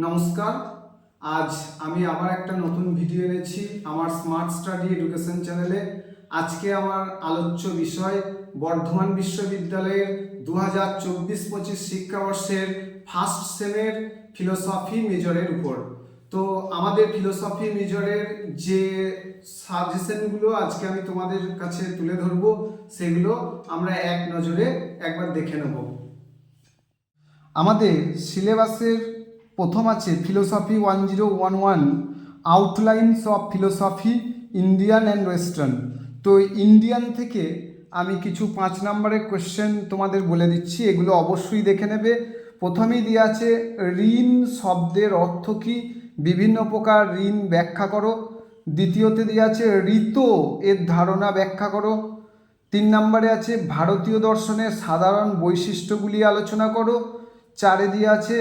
নমস্কার। আজ আমি আবার একটা নতুন ভিডিও এনেছি আমার স্মার্ট স্টাডি এডুকেশন চ্যানেলে। আজকে আমার আলোচ্য বিষয় বর্ধমান বিশ্ববিদ্যালয়ের 2024-25 শিক্ষাবর্ষের ফার্স্ট সেমের ফিলোসফি মেজরের উপর। তো আমাদের ফিলোসফি মেজরের যে সাজেশনগুলো আজকে আমি তোমাদের কাছে তুলে ধরবো, সেগুলো আমরা এক নজরে একবার দেখে নেব। আমাদের সিলেবাসের প্রথম আছে philosophy 1011 outlines of philosophy Indian and western. তো ইন্ডিয়ান থেকে আমি কিছু 5 নম্বরের কোয়েশ্চেন তোমাদের বলে দিচ্ছি, এগুলো অবশ্যই দেখে নেবে। প্রথমেই দেওয়া আছে ঋণ শব্দের অর্থ কী, বিভিন্ন প্রকার ঋণ ব্যাখ্যা করো। দ্বিতীয়তে দেওয়া আছে ঋত এর ধারণা ব্যাখ্যা করো। 3 নম্বরে আছে ভারতীয় দর্শনের সাধারণ বৈশিষ্ট্যগুলি আলোচনা করো। 4 দিয়ে আছে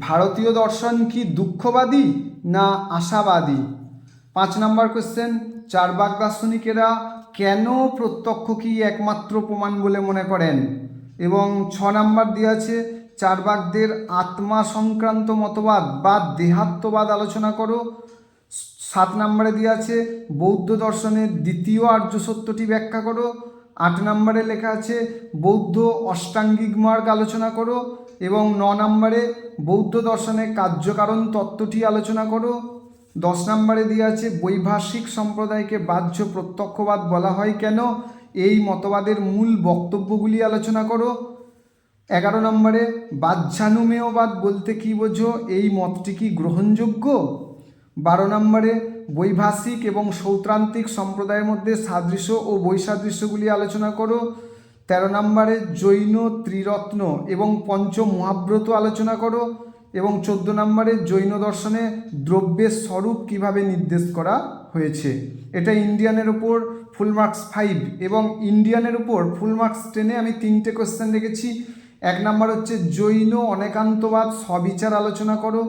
ভারতীয় দর্শন কি দুঃখবাদী না আশাবাদী। 5 নম্বর কোশ্চেন চার্বাক দার্শনিকেরা কেন প্রত্যক্ষকেই একমাত্র প্রমাণ বলে মনে করেন। এবং 6 নম্বর দিয়ে আছে চার্বাকদের আত্মা সংক্রান্ত মতবাদ বা দেহাত্মবাদ আলোচনা করো। 7 নম্বরে দিয়ে আছে বৌদ্ধ দর্শনের দ্বিতীয় আর্য সত্যটি ব্যাখ্যা করো। 8 নম্বরে লেখা আছে বৌদ্ধ অষ্টাঙ্গিক মার্গ আলোচনা করো। এবং 9 নম্বরে বৌদ্ধ দর্শনের কার্যকারণ তত্ত্বটি আলোচনা করো। 10 নম্বরে দিয়ে আছে বৈভাষিক সম্প্রদায়কে বাহ্য প্রত্যক্ষবাদ বলা হয় কেন, এই মতবাদের মূল বক্তব্যগুলি আলোচনা করো। 11 নম্বরে বাহ্যানুমেয়বাদ বলতে কী বোঝো, এই মতটি কি গ্রহণযোগ্য। 12 নম্বরে বৈভাষিক এবং সৌত্রান্তিক সম্প্রদায়ের মধ্যে সাদৃশ্য ও বৈসাদৃশ্যগুলি আলোচনা করো। 13 নম্বরে জৈন ত্রিরত্ন এবং পঞ্চ মহাব্রত আলোচনা করো। এবং 14 নম্বরে জৈন দর্শনে দ্রব্যের স্বরূপ কিভাবে নির্দেশ করা হয়েছে। এটা ইন্ডিয়ানের উপর ফুল মার্কস 5 এবং ইন্ডিয়ানের উপর ফুল মার্কস 10-এ আমি 3টে কোয়েশ্চেন রেখেছি। 1 নম্বর হচ্ছে জৈন অনেকান্তবাদ সবিচার আলোচনা করো।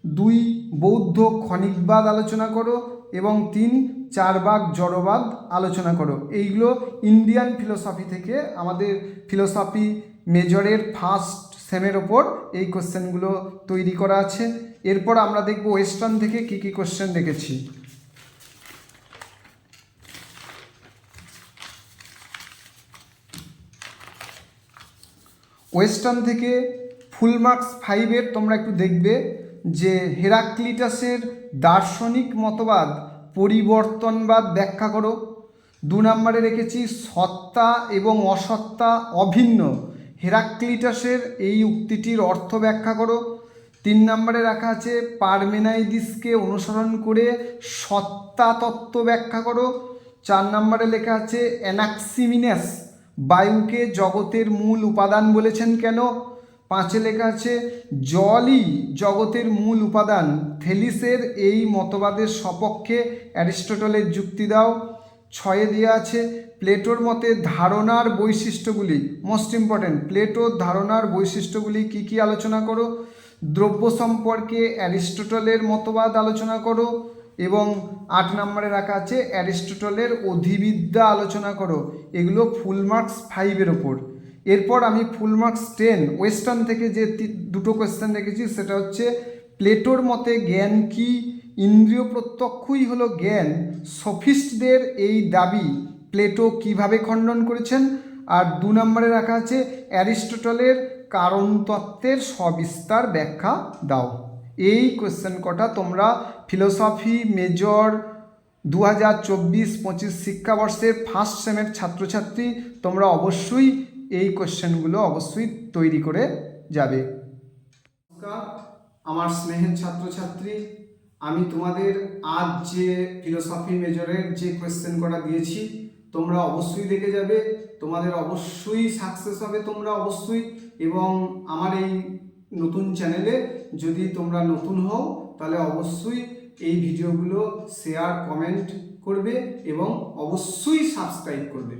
2 বৌদ্ধ ক্ষণিকবাদ আলোচনা করো। এবং 3 চারবাক জড়বাদ আলোচনা করো। এইগুলো ইন্ডিয়ান ফিলোসফি থেকে আমাদের ফিলোসফি মেজরের ফার্স্ট সেমের ওপর এই কোশ্চেনগুলো তৈরি করা আছে। এরপর আমরা দেখব ওয়েস্টার্ন থেকে কী কী কোশ্চেন রেখেছি। ওয়েস্টার্ন থেকে ফুল মার্কস 5-এর তোমরা একটু দেখবে যে হেরাক্লিটাসের দার্শনিক মতবাদ পরিবর্তনবাদ ব্যাখ্যা করো। 2 নম্বরে রেখেছি সত্তা এবং অসত্তা অভিন্ন, হেরাক্লিটাসের এই উক্তিটির অর্থ ব্যাখ্যা করো। 3 নম্বরে রাখা আছে পারমেনাইদিসকে অনুসরণ করে সত্তা তত্ত্ব ব্যাখ্যা করো। 4 নম্বরে লেখা আছে অ্যানাক্সিমিনাস বায়ুকে জগতের মূল উপাদান বলেছেন কেন। 5-এ লেখা আছে জলই জগতের মূল উপাদান, থেলিসের এই মতবাদের সপক্ষে অ্যারিস্টটলের যুক্তি দাও। 6-এ দেওয়া আছে প্লেটোর মতে ধারণার বৈশিষ্ট্যগুলি, মোস্ট ইম্পর্ট্যান্ট, প্লেটোর ধারণার বৈশিষ্ট্যগুলি কী কী আলোচনা করো। দ্রব্য সম্পর্কে অ্যারিস্টটলের মতবাদ আলোচনা করো। এবং 8 নম্বরে রাখা আছে অ্যারিস্টটলের অধিবিদ্যা আলোচনা করো। এগুলো ফুল মার্কস 5-এর ওপর। এরপর আমি ফুল মার্কস 10 ওয়েস্টার্ন থেকে যে 2টো কোয়েশ্চেন রেখেছি সেটা হচ্ছে প্লেটোর মতে জ্ঞান কি, ইন্দ্রিয় প্রত্যক্ষই হলো জ্ঞান, সফিস্টদের এই দাবি প্লেটো কিভাবে খণ্ডন করেছেন। আর 2 নম্বরে রাখা আছে অ্যারিস্টটলের কারণ তত্ত্বের সবিস্তার ব্যাখ্যা দাও। এই কোয়েশ্চেন কটা তোমরা ফিলোসফি মেজর 2024-25 শিক্ষাবর্ষের ফার্স্ট সেমের ছাত্রছাত্রী তোমরা অবশ্যই এই কোয়েশ্চেনগুলো অবশ্যই তৈরি করে যাবে। নমস্কার আমার স্নেহের ছাত্রছাত্রী, আমি তোমাদের আজ যে ফিলোসফি মেজরের যে কোয়েশ্চেন করা দিয়েছি তোমরা অবশ্যই দেখে যাবে, তোমাদের অবশ্যই সাকসেস হবে তোমরা অবশ্যই। এবং আমার এই নতুন চ্যানেলে যদি তোমরা নতুন হও তাহলে অবশ্যই এই ভিডিওগুলো শেয়ার কমেন্ট করবে এবং অবশ্যই সাবস্ক্রাইব করবে।